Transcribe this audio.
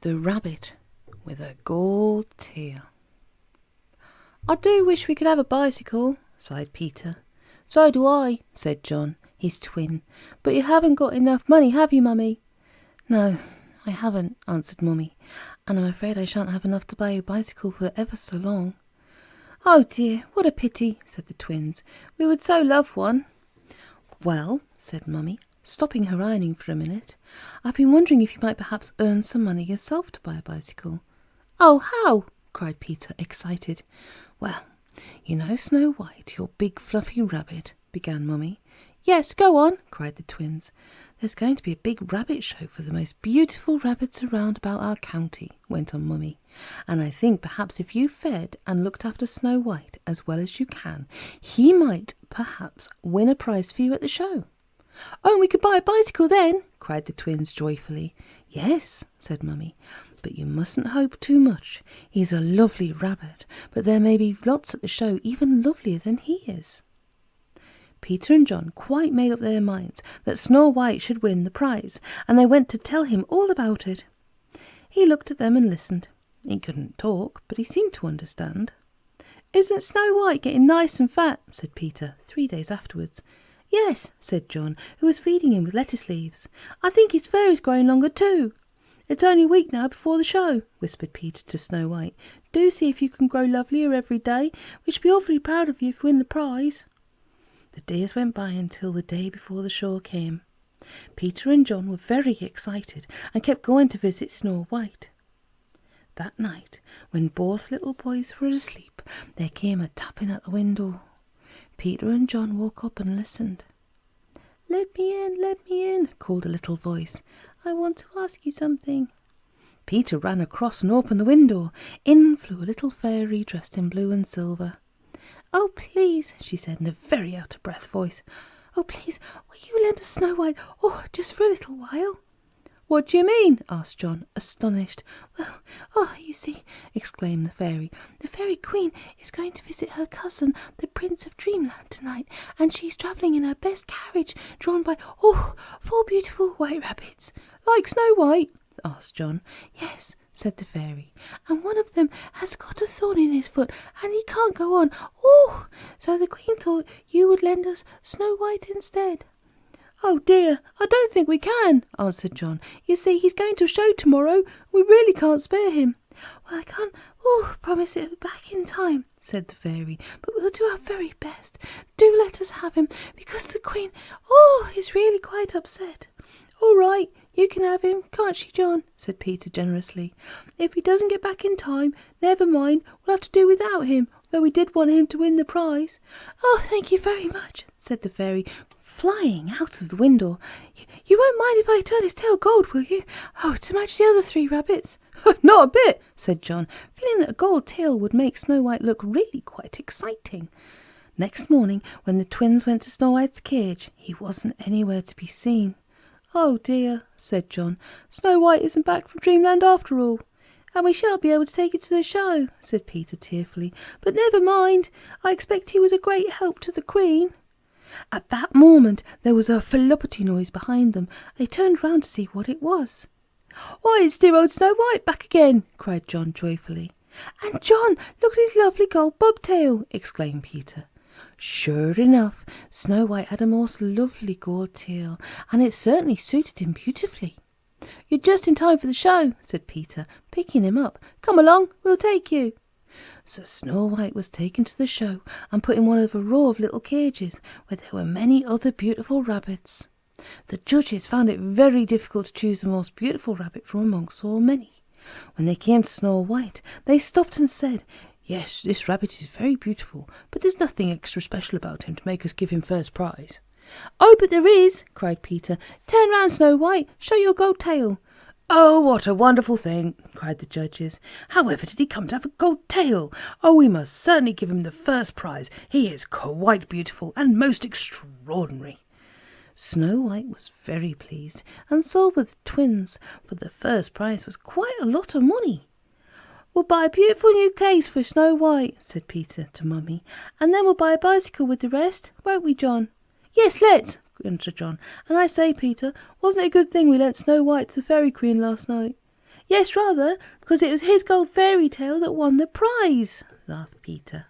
The Rabbit with a Gold Tail. "I do wish we could have a bicycle," sighed Peter. "So do I," said John, his twin. "But you haven't got enough money, have you, Mummy?" "No, I haven't," answered Mummy, "and I'm afraid I shan't have enough to buy a bicycle for ever so long." "Oh dear, what a pity," said the twins. "We would so love one." "Well," said Mummy, stopping her ironing for a minute, "I've been wondering if you might perhaps earn some money yourself to buy a bicycle." "Oh, how?" cried Peter, excited. "Well, you know Snow White, your big fluffy rabbit," began Mummy. "Yes, go on," cried the twins. "There's going to be a big rabbit show for the most beautiful rabbits around about our county," went on Mummy. "And I think perhaps if you fed and looked after Snow White as well as you can, he might perhaps win a prize for you at the show." "Oh, we could buy a bicycle then," cried the twins joyfully. "Yes," said Mummy, "but you mustn't hope too much. He's a lovely rabbit, but there may be lots at the show even lovelier than he is." Peter and John quite made up their minds that Snow White should win the prize, and they went to tell him all about it. He looked at them and listened. He couldn't talk, but he seemed to understand. "Isn't Snow White getting nice and fat?" said Peter 3 days afterwards. "Yes," said John, who was feeding him with lettuce leaves. "I think his fur is growing longer too." "It's only a week now before the show," whispered Peter to Snow White. "Do see if you can grow lovelier every day. We should be awfully proud of you if you win the prize." The days went by until the day before the show came. Peter and John were very excited and kept going to visit Snow White. That night, when both little boys were asleep, there came a tapping at the window. Peter and John woke up and listened. Let me in," called a little voice. "I want to ask you something." Peter ran across and opened the window. In flew a little fairy dressed in blue and silver. "Oh, please," she said in a very out-of-breath voice. "Oh, please, will you lend us Snow White? Oh, just for a little while." "What do you mean?" asked John, astonished. "Well, you see," exclaimed the fairy queen is going to visit her cousin, the Prince of Dreamland, tonight, and she's travelling in her best carriage, drawn by, 4 beautiful white rabbits." "Like Snow White?" asked John. "Yes," said the fairy, "and one of them has got a thorn in his foot, and he can't go on. So the queen thought you would lend us Snow White instead." "Oh dear, I don't think we can," answered John. "You see, he's going to a show tomorrow. We really can't spare him." "Well, I can't promise it'll be back in time," said the fairy, "but we'll do our very best. Do let us have him, because the queen, is really quite upset." "All right, you can have him, can't she, John?" said Peter generously. "If he doesn't get back in time, never mind, we'll have to do without him, though we did want him to win the prize." "Oh, thank you very much," said the fairy, flying out of the window. You won't mind if I turn his tail gold, will you? To match the other 3 rabbits." "Not a bit," said John, feeling that a gold tail would make Snow White look really quite exciting. Next morning, when the twins went to Snow White's cage, he wasn't anywhere to be seen. "Oh dear," said John, "Snow White isn't back from Dreamland after all." "And we shan't be able to take it to the show," said Peter tearfully. "But never mind, I expect he was a great help to the Queen." At that moment there was a floppity noise behind them. They turned round to see what it was. "Why, it's dear old Snow White back again," cried John joyfully. "And John, look at his lovely gold bobtail," exclaimed Peter. Sure enough, Snow White had a most lovely gold tail, and it certainly suited him beautifully. "You're just in time for the show," said Peter, picking him up. "Come along, we'll take you." So Snow White was taken to the show and put in one of a row of little cages where there were many other beautiful rabbits. The judges found it very difficult to choose the most beautiful rabbit from among so many. When they came to Snow White, they stopped and said, "Yes, this rabbit is very beautiful, but there's nothing extra special about him to make us give him first prize." "Oh, but there is," cried Peter. "Turn round, Snow White, show your gold tail." "Oh, what a wonderful thing," cried the judges. "However did he come to have a gold tail? We must certainly give him the first prize. He is quite beautiful and most extraordinary." Snow White was very pleased, and so were the twins, for the first prize was quite a lot of money. "We'll buy a beautiful new case for Snow White," said Peter to Mummy, "and then we'll buy a bicycle with the rest, won't we, John?" "Yes, let's," answered John. "And I say, Peter, wasn't it a good thing we lent Snow White to the Fairy Queen last night?" Yes, rather, because it was his gold fairy tale that won the prize, laughed Peter.